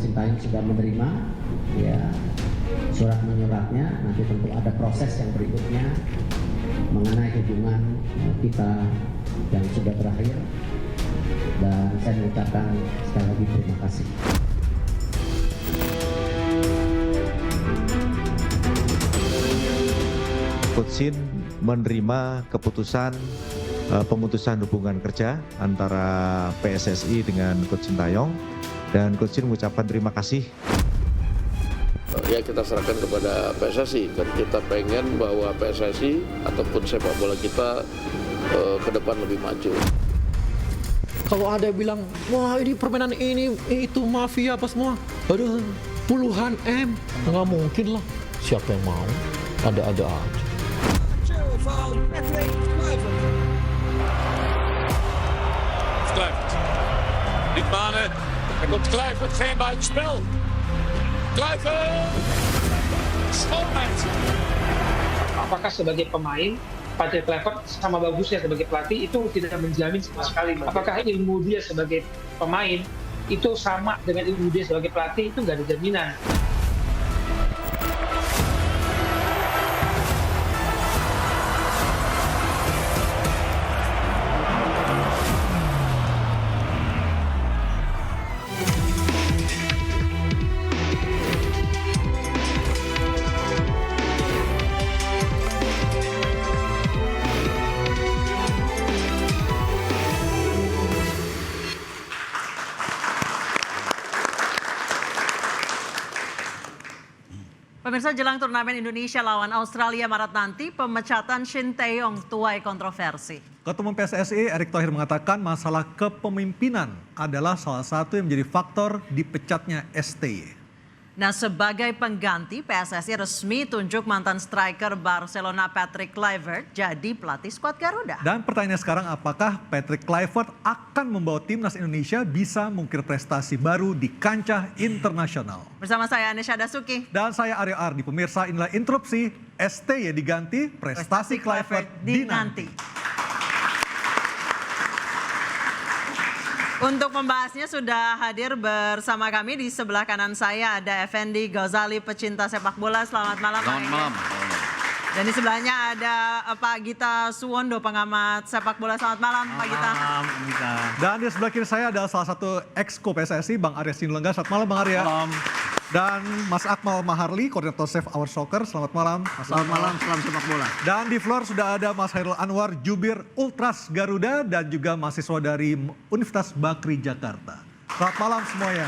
Sintayong sudah menerima ya surat menyuratnya. Nanti tentu ada proses yang berikutnya mengenai hubungan kita yang sudah berakhir, dan saya mengucapkan sekali lagi terima kasih. Coach Shin menerima keputusan pemutusan hubungan kerja antara PSSI dengan Coach Sintayong, dan Coach Shin mengucapkan terima kasih. Ya, kita serahkan kepada PSSI, dan kita pengen bahwa PSSI ataupun sepak bola kita ke depan lebih maju. Kalau ada yang bilang, wah ini permainan ini itu mafia apa semua, aduh puluhan M, nggak mungkin lah. Siapa yang mau? Ada-ada aja. Kluivert. Niet Mane. Er komt Kluivert, geen buitenspel. Kluivert. Schoonheid. Apakah sebagai pemain, Patrick Kluivert sama bagusnya sebagai pelatih itu tidak menjamin sama sekali. Apakah ilmu dia sebagai pemain itu sama dengan ilmu dia sebagai pelatih, itu nggak ada jaminan. Pemirsa, jelang turnamen Indonesia lawan Australia Maret nanti, pemecatan Shin Tae-yong tuai kontroversi. Ketua Umum PSSI Erick Thohir mengatakan masalah kepemimpinan adalah salah satu yang menjadi faktor dipecatnya STY. Nah, sebagai pengganti, PSSI resmi tunjuk mantan striker Barcelona Patrick Kluivert jadi pelatih skuad Garuda. Dan pertanyaannya sekarang, apakah Patrick Kluivert akan membawa timnas Indonesia bisa mengukir prestasi baru di kancah internasional? Bersama saya Anesha Dasuki. Dan saya Aryo Ardi. Pemirsa, inilah interupsi STY diganti prestasi Kluivert dinanti. Untuk membahasnya sudah hadir bersama kami, di sebelah kanan saya ada Effendi Ghazali, pecinta sepak bola. Selamat malam. Selamat malam. Dan di sebelahnya ada Pak Gita Suwondo, pengamat sepak bola. Selamat malam, Pak Gita. Dan di sebelah kiri saya adalah salah satu ex-ko PSSI, Bang Arya Sinulinga. Selamat malam, Bang Arya. Malam. Dan Mas Akmal Maharli, koordinator Save Our Soccer. Selamat malam. Selamat malam, salam sepak bola. Dan di floor sudah ada Mas Hairul Anwar, jubir Ultras Garuda, dan juga mahasiswa dari Universitas Bakri Jakarta. Selamat malam semuanya.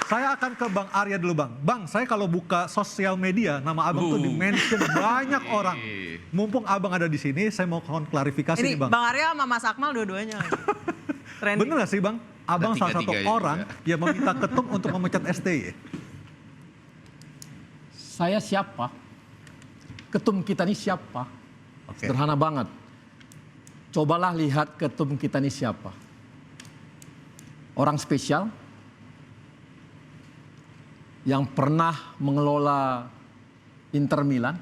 Saya akan ke Bang Arya dulu, Bang. Bang, saya kalau buka sosial media, nama Abang tuh di-mention banyak orang. Mumpung Abang ada di sini, saya mau klarifikasi Ini nih, Bang. Bang Arya sama Mas Akmal dua-duanya. Bener gak sih, Bang? Abang salah satu orang yang meminta ketum untuk memecat STY. Saya siapa? Ketum kita ini siapa? Oke. Sederhana banget. Cobalah lihat ketum kita ini siapa. Orang spesial yang pernah mengelola Inter Milan.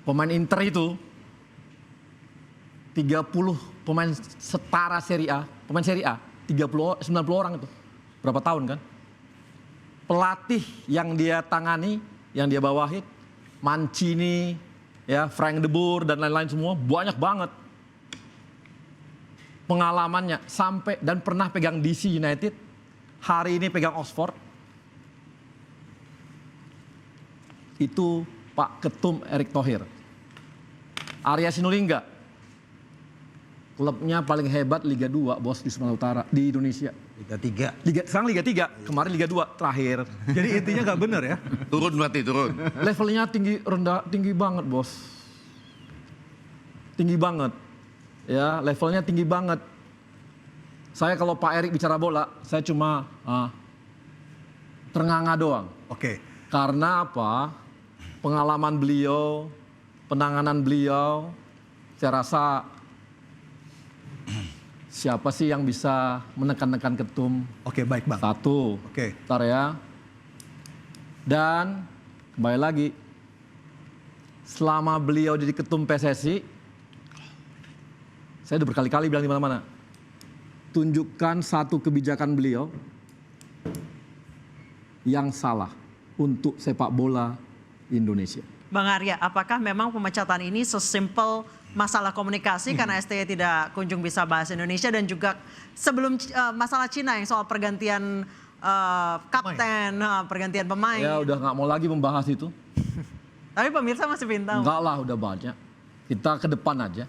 Pemain Inter itu 30 pemain setara Serie A, pemain Serie A 90 orang itu. Berapa tahun kan? Pelatih yang dia tangani, yang dia bawahi, Mancini, ya, Frank de Boer dan lain-lain semua, banyak banget pengalamannya, sampai dan pernah pegang DC United, hari ini pegang Oxford. Itu Pak Ketum Erick Thohir. Arya Sinulinga, klubnya paling hebat Liga 2, bos, di Sumatera Utara, di Indonesia. Liga 3. Sekarang Liga 3, kemarin Liga 2 terakhir. Jadi intinya nggak bener ya? Turun berarti, turun. Levelnya tinggi banget, bos. Tinggi banget. Ya, levelnya tinggi banget. Saya kalau Pak Erick bicara bola, saya cuma ternganga doang. Oke. Karena apa? Pengalaman beliau, penanganan beliau, saya rasa siapa sih yang bisa menekan-nekan ketum? Oke, baik, Bang. Satu. Oke. Ntar ya. Dan kembali lagi, selama beliau jadi ketum PSSI, saya udah berkali-kali bilang di mana-mana, tunjukkan satu kebijakan beliau yang salah untuk sepak bola Indonesia. Bang Arya, apakah memang pemecatan ini sesimpel masalah komunikasi karena STY tidak kunjung bisa bahasa Indonesia, dan juga sebelum masalah Cina yang soal pergantian kapten, pergantian pemain? Ya udah nggak mau lagi membahas itu. Tapi pemirsa masih ingin tahu. Enggak lah, udah banyak. Kita ke depan aja.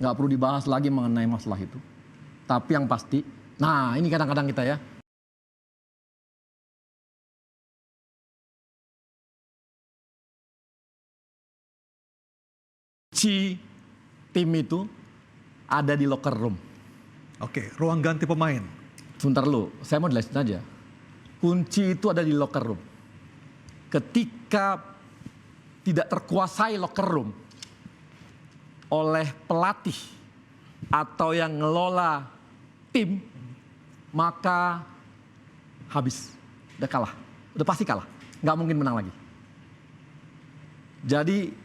Nggak perlu dibahas lagi mengenai masalah itu. Tapi yang pasti, nah ini kadang-kadang kita ya, tim itu ada di locker room. Oke, ruang ganti pemain. Sebentar lu, saya mau jelasin aja. Kunci itu ada di locker room. Ketika tidak terkuasai locker room oleh pelatih atau yang ngelola tim, maka habis. Udah kalah, udah pasti kalah. Nggak mungkin menang lagi. Jadi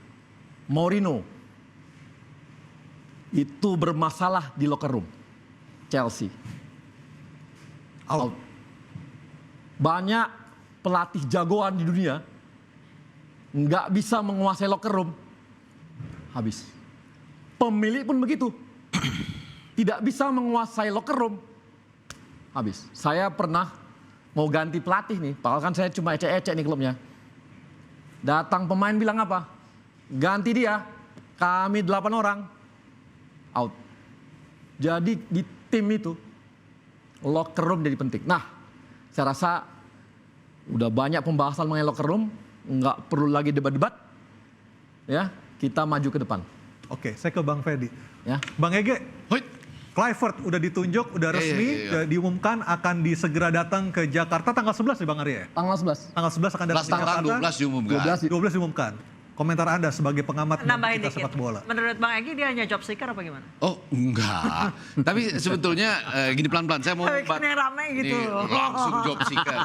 Mourinho itu bermasalah di locker room Chelsea. Out. Banyak pelatih jagoan di dunia nggak bisa menguasai locker room, habis. Pemilik pun begitu, tidak bisa menguasai locker room, habis. Saya pernah mau ganti pelatih nih, padahal kan saya cuma ecek-ecek nih klubnya. Datang pemain bilang apa? Ganti dia, kami 8 orang, out. Jadi di tim itu locker room jadi penting. Nah, saya rasa udah banyak pembahasan mengenai locker room, nggak perlu lagi debat-debat. Ya, kita maju ke depan. Oke, saya ke Bang Fedi. Ya. Bang Ege, Hoi. Kluivert udah ditunjuk, udah resmi, diumumkan akan segera datang ke Jakarta tanggal 11 nih Bang Arya. Tanggal 11. Tanggal 11 akan datang ke Tanggal Jakarta. 12 diumumkan. 12 diumumkan. Komentar Anda sebagai pengamat Nambahin kita dikit. sepak bola. Menurut Bang Egy dia hanya job seeker apa gimana? Oh enggak, tapi sebetulnya gini pelan-pelan saya mau Kan yang rame gitu. Ini langsung job seeker.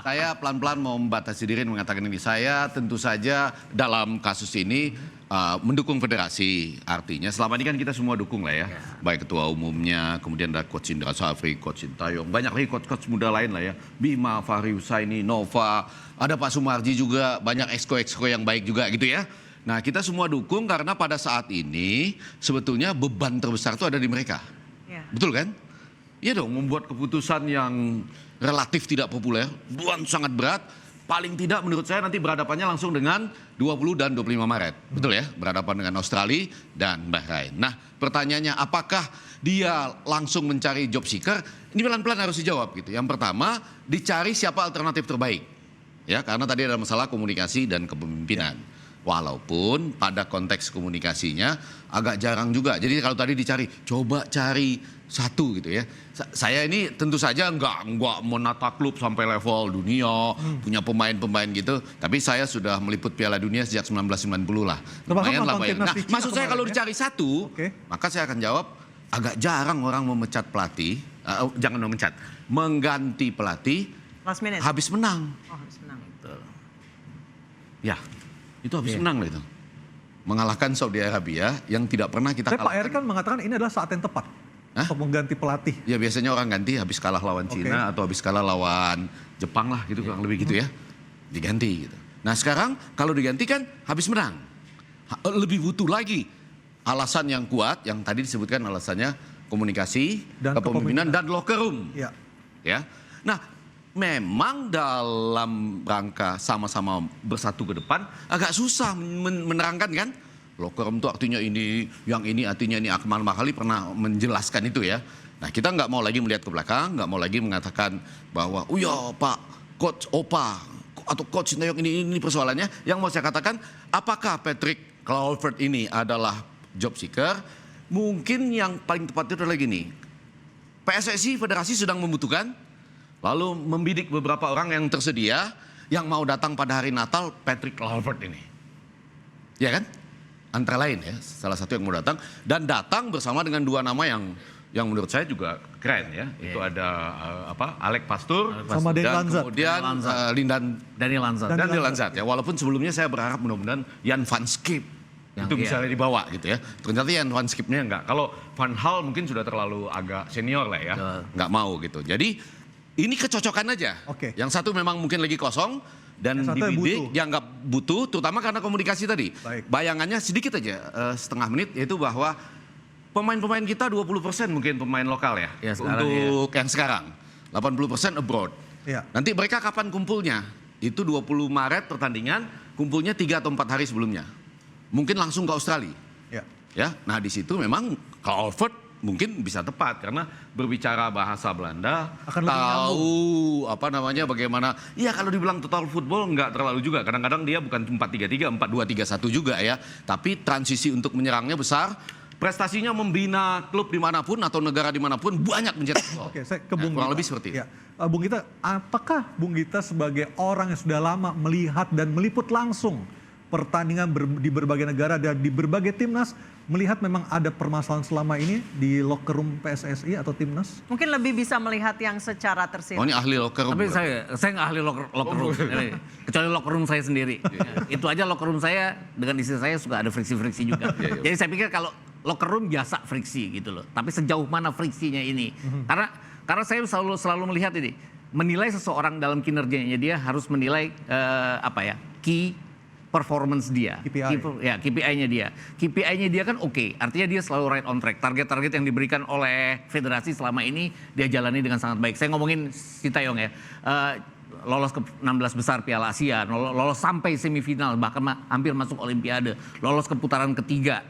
Saya pelan-pelan mau membatasi diri mengatakan ini. Saya tentu saja dalam kasus ini mendukung federasi. Artinya selama ini kan kita semua dukung lah ya. Baik ketua umumnya, kemudian ada Coach Indra Safri, Coach Sintayong. Banyak lagi coach-coach muda lain lah ya. Bima, Fahri Husaini, Nova. Ada Pak Sumarji juga, banyak exco-exco yang baik juga gitu ya. Nah kita semua dukung karena pada saat ini sebetulnya beban terbesar itu ada di mereka. Ya. Betul kan? Iya dong, membuat keputusan yang relatif tidak populer, beban sangat berat. Paling tidak menurut saya nanti berhadapannya langsung dengan 20 dan 25 Maret. Betul ya? Berhadapan dengan Australia dan Bahrain. Nah pertanyaannya apakah dia langsung mencari job seeker? Ini pelan-pelan harus dijawab gitu. Yang pertama, dicari siapa alternatif terbaik. Ya, karena tadi ada masalah komunikasi dan kepemimpinan. Walaupun pada konteks komunikasinya agak jarang juga. Jadi kalau tadi dicari, coba cari satu gitu ya. Saya ini tentu saja enggak menata klub sampai level dunia, punya pemain-pemain gitu. Tapi saya sudah meliput Piala Dunia sejak 1990 lah. Lumayan lah. Nah, maksud saya kalau dicari satu, maka saya akan jawab agak jarang orang memecat pelatih, jangan memecat, mengganti pelatih Last minute. habis menang. Oh, habis menang. Ya, itu habis menang loh itu. Mengalahkan Saudi Arabia yang tidak pernah kita Pak kalahkan. Erick kan mengatakan ini adalah saat yang tepat untuk mengganti pelatih. Ya biasanya orang ganti habis kalah lawan Cina atau habis kalah lawan Jepang lah gitu, kurang lebih gitu ya. Diganti gitu. Nah sekarang kalau diganti kan habis menang. Lebih butuh lagi alasan yang kuat, yang tadi disebutkan alasannya komunikasi, Dan kepemimpinan dan locker room. Ya. Ya. Nah, memang dalam rangka sama-sama bersatu ke depan agak susah menerangkan kan. Locker room itu artinya ini, yang ini artinya ini. Akmal Makhali pernah menjelaskan itu ya. Nah kita nggak mau lagi melihat ke belakang, nggak mau lagi mengatakan bahwa oh ya Pak Coach Opa atau Coach Sintayong ini persoalannya. Yang mau saya katakan, apakah Patrick Kluivert ini adalah job seeker? Mungkin yang paling tepat itu adalah gini. PSSI Federasi sedang membutuhkan, lalu membidik beberapa orang yang tersedia yang mau datang pada hari Natal, Patrick Kluivert ini. Ya kan? Antara lain ya, salah satu yang mau datang. Dan datang bersama dengan dua nama yang menurut saya juga keren ya. Itu ada Alec Pastur Sama Daniel dan Lanzat. kemudian Daniel Lanzat. Daniel Lanzat ya. Walaupun sebelumnya saya berharap mudah-mudahan Jan van Schip itu bisa dibawa gitu ya. Ternyata Jan van Schipnya enggak. Kalau Van Hal mungkin sudah terlalu agak senior lah ya. Enggak mau gitu. Jadi Ini kecocokan aja. Oke. Yang satu memang mungkin lagi kosong dan Yang satu yang dibidik, butuh. dianggap butuh, terutama karena komunikasi tadi. Baik. Bayangannya sedikit aja, setengah menit, yaitu bahwa pemain-pemain kita 20% mungkin pemain lokal ya, Ya, sekarang untuk yang sekarang. 80% abroad. Ya. Nanti mereka kapan kumpulnya? Itu 20 Maret pertandingan, kumpulnya 3 atau 4 hari sebelumnya. Mungkin langsung ke Australia. Ya. Ya, nah di situ memang kalau Alfred mungkin bisa tepat karena berbicara bahasa Belanda, Akan lebih tahu apa namanya bagaimana. Ya kalau dibilang total football nggak terlalu juga. Kadang-kadang dia bukan 4-3-3, 4-2-3-1 juga ya. Tapi transisi untuk menyerangnya besar. Prestasinya membina klub dimanapun atau negara dimanapun banyak mencetak gol. Oke, saya ke Bung Kurang Gita. lebih seperti itu. Ya. Bung Gita, apakah Bung Gita sebagai orang yang sudah lama melihat dan meliput langsung pertandingan di berbagai negara dan di berbagai timnas, melihat memang ada permasalahan selama ini di locker room PSSI atau timnas? Mungkin lebih bisa melihat yang secara tersirat. Oh ini ahli locker room. Tapi saya nggak ahli locker room, kecuali locker room saya sendiri. Itu aja locker room saya dengan istri saya suka ada friksi-friksi juga. Jadi saya pikir kalau locker room biasa friksi gitu loh. Tapi sejauh mana friksinya ini? Karena saya selalu melihat ini, menilai seseorang dalam kinerjanya dia harus menilai key performance dia, KPI. KPI-nya dia. KPI-nya dia kan oke, artinya dia selalu right on track. Target-target yang diberikan oleh federasi selama ini dia jalani dengan sangat baik. Saya ngomongin Sintayong ya, lolos ke 16 besar Piala Asia, lolos sampai semifinal, bahkan hampir masuk Olimpiade, lolos ke putaran ketiga.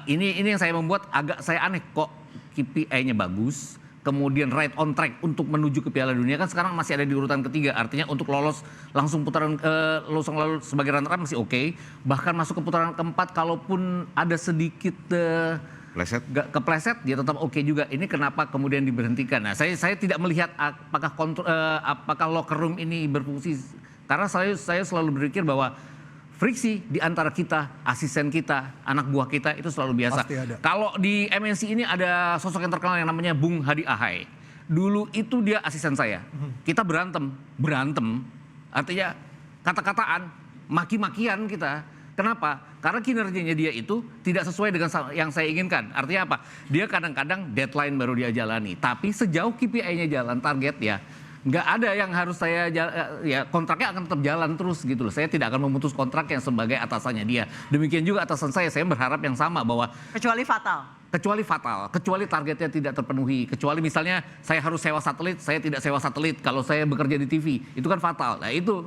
Ini yang saya membuat agak saya aneh kok KPI-nya bagus. Kemudian right on track untuk menuju ke Piala Dunia kan sekarang masih ada di urutan ketiga. Artinya untuk lolos langsung putaran lalu sebagai runner up masih oke. Bahkan masuk ke putaran keempat kalaupun ada sedikit kepleset dia tetap oke juga. Ini kenapa kemudian diberhentikan? Nah, saya tidak melihat apakah locker room ini berfungsi, karena saya selalu berpikir bahwa friksi di antara kita, asisten kita, anak buah kita itu selalu biasa. Pasti ada. Kalau di MNC ini ada sosok yang terkenal yang namanya Bung Hadi Ahai. Dulu itu dia asisten saya. Kita berantem. Artinya kata-kataan, maki-makian kita. Kenapa? Karena kinerjanya dia itu tidak sesuai dengan yang saya inginkan. Artinya apa? Dia kadang-kadang deadline baru dia jalani. Tapi sejauh KPI-nya jalan, target ya, nggak ada yang harus saya ya kontraknya akan tetap jalan terus gitu loh. Saya tidak akan memutus kontrak yang sebagai atasannya dia. Demikian juga atasan saya berharap yang sama bahwa Kecuali fatal. kecuali targetnya tidak terpenuhi, kecuali misalnya saya harus sewa satelit, saya tidak sewa satelit kalau saya bekerja di TV, itu kan fatal. Nah itu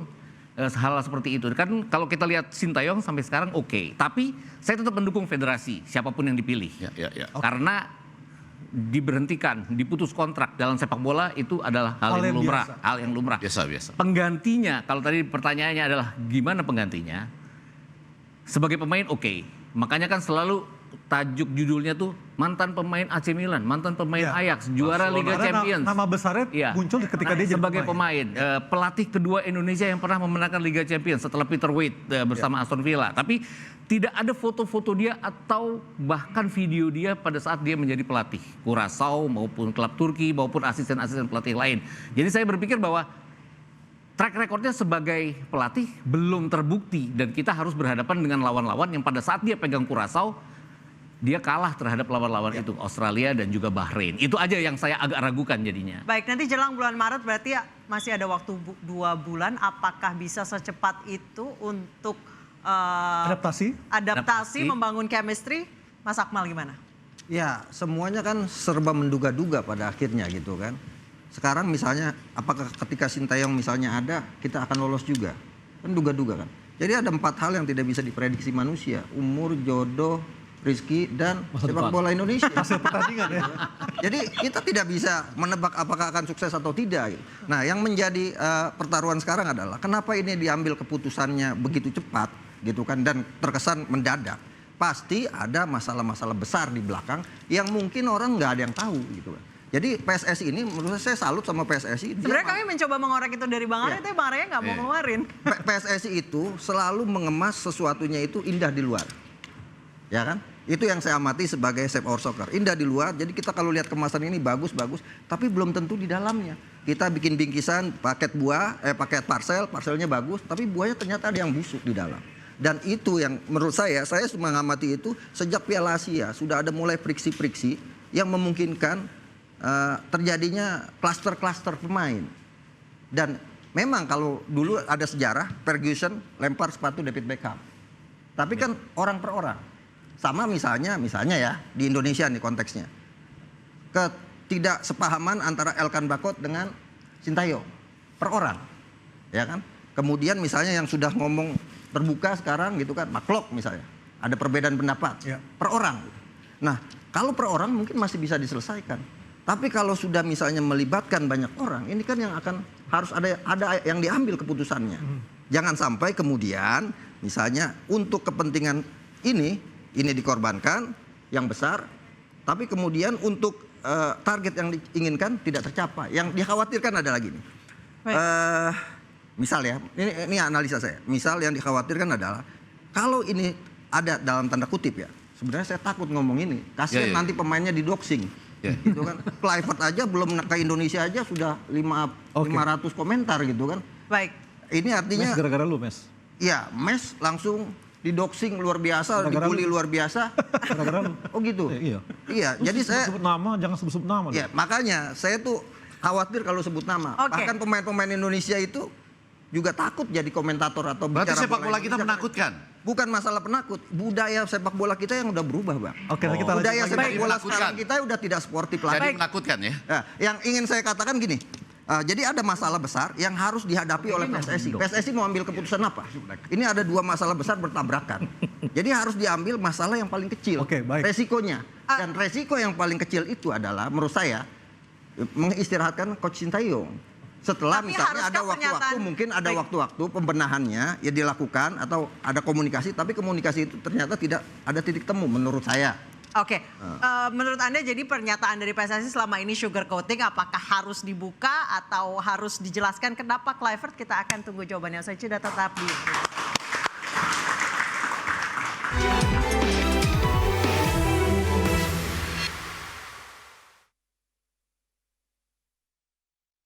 hal seperti itu kan kalau kita lihat Sintayong sampai sekarang oke. Tapi saya tetap mendukung federasi siapapun yang dipilih. Karena diberhentikan, diputus kontrak dalam sepak bola itu adalah hal yang lumrah. Biasa. Penggantinya, kalau tadi pertanyaannya adalah gimana penggantinya? Sebagai pemain oke. Makanya kan selalu tajuk judulnya tuh mantan pemain AC Milan, mantan pemain Ajax, juara Liga Champions. Nama besarnya muncul ketika dia jadi sebagai pemain. Pelatih kedua Indonesia yang pernah memenangkan Liga Champions setelah Peter Wade bersama Aston Villa. Tapi tidak ada foto-foto dia atau bahkan video dia pada saat dia menjadi pelatih Curaçao maupun klub Turki maupun asisten-asisten pelatih lain. Jadi saya berpikir bahwa track recordnya sebagai pelatih belum terbukti dan kita harus berhadapan dengan lawan-lawan yang pada saat dia pegang Curaçao dia kalah terhadap lawan-lawan itu, Australia dan juga Bahrain. Itu aja yang saya agak ragukan jadinya. Baik, nanti jelang bulan Maret berarti ya masih ada waktu 2 bulan. Apakah bisa secepat itu untuk adaptasi, membangun chemistry? Mas Akmal gimana? Ya, semuanya kan serba menduga-duga pada akhirnya gitu kan. Sekarang misalnya, apakah ketika Sintayong misalnya ada, kita akan lolos juga? Kan duga-duga kan. Jadi ada 4 hal yang tidak bisa diprediksi manusia. Umur, jodoh, rezeki, dan sepak bola Indonesia. Hasil pertandingan ya. Jadi kita tidak bisa menebak apakah akan sukses atau tidak. Gitu. Nah, yang menjadi pertaruhan sekarang adalah kenapa ini diambil keputusannya begitu cepat gitu kan dan terkesan mendadak. Pasti ada masalah-masalah besar di belakang yang mungkin orang nggak ada yang tahu gitu kan. Jadi PSSI ini menurut saya salut sama PSSI. Sebenarnya kami mencoba mengorek itu dari Bang Arya, tapi Bang Arya nggak mau ngeluarin. PSSI itu selalu mengemas sesuatunya itu indah di luar. Ya kan? Itu yang saya amati sebagai Save Our Soccer. Indah di luar, jadi kita kalau lihat kemasan ini bagus-bagus, tapi belum tentu di dalamnya. Kita bikin bingkisan, paket buah, paket parselnya bagus, tapi buahnya ternyata ada yang busuk di dalam. Dan itu yang menurut saya mengamati itu sejak Piala Asia, sudah ada mulai friksi-friksi yang memungkinkan terjadinya klaster-klaster pemain. Dan memang kalau dulu ada sejarah Ferguson lempar sepatu David Beckham. Tapi kan orang per orang. Sama misalnya ya di Indonesia nih konteksnya. Ketidaksepahaman antara Elkan Bakot dengan Sintayong per orang. Ya kan? Kemudian misalnya yang sudah ngomong terbuka sekarang gitu kan, Maklok misalnya. Ada perbedaan pendapat per orang. Nah, kalau per orang mungkin masih bisa diselesaikan. Tapi kalau sudah misalnya melibatkan banyak orang, ini kan yang akan harus ada yang diambil keputusannya. Jangan sampai kemudian misalnya untuk kepentingan ini dikorbankan yang besar, tapi kemudian untuk target yang diinginkan tidak tercapai. Yang dikhawatirkan ada lagi nih. Misal ya, ini analisa saya. Misal yang dikhawatirkan adalah kalau ini ada dalam tanda kutip ya. Sebenarnya saya takut ngomong ini. Kasihan nanti pemainnya didoxing. Gitu kan. Kluivert aja belum ke Indonesia aja sudah 500 komentar gitu kan. Baik. Ini artinya Mes gara-gara lu, Mes. Iya, Mes langsung didoxing luar biasa, dibully luar biasa. Gara-gara lu. Oh gitu. Iya. Iya, jadi saya sebut nama, jangan sebut nama. ya, makanya saya tuh khawatir kalau sebut nama. Bahkan pemain-pemain Indonesia itu juga takut jadi komentator atau Berarti bicara sepak bola kita Indonesia. menakutkan. Bukan masalah penakut, budaya sepak bola kita yang udah berubah, Bang. Oke, kita lanjut budaya lagi. sepak Jadi bola menakutkan. sekarang kita udah tidak sportif Jadi lagi. menakutkan ya. Nah, yang ingin saya katakan gini, jadi ada masalah besar yang harus dihadapi oleh PSSI. PSSI mau ambil keputusan apa? Ini ada dua masalah besar bertabrakan. Jadi harus diambil masalah yang paling kecil, Oke, baik. resikonya. Dan resiko yang paling kecil itu adalah menurut saya mengistirahatkan Coach Sintayong. Setelah Tapi misalnya ada haruskah waktu-waktu, pernyataan- mungkin ada Baik. waktu-waktu pembenahannya ya dilakukan atau ada komunikasi, tapi komunikasi itu ternyata tidak ada titik temu menurut saya. Oke, menurut Anda jadi pernyataan dari PSSI selama ini sugar coating apakah harus dibuka atau harus dijelaskan kenapa Kluivert? Kita akan tunggu jawabannya. Saya sudah tetap di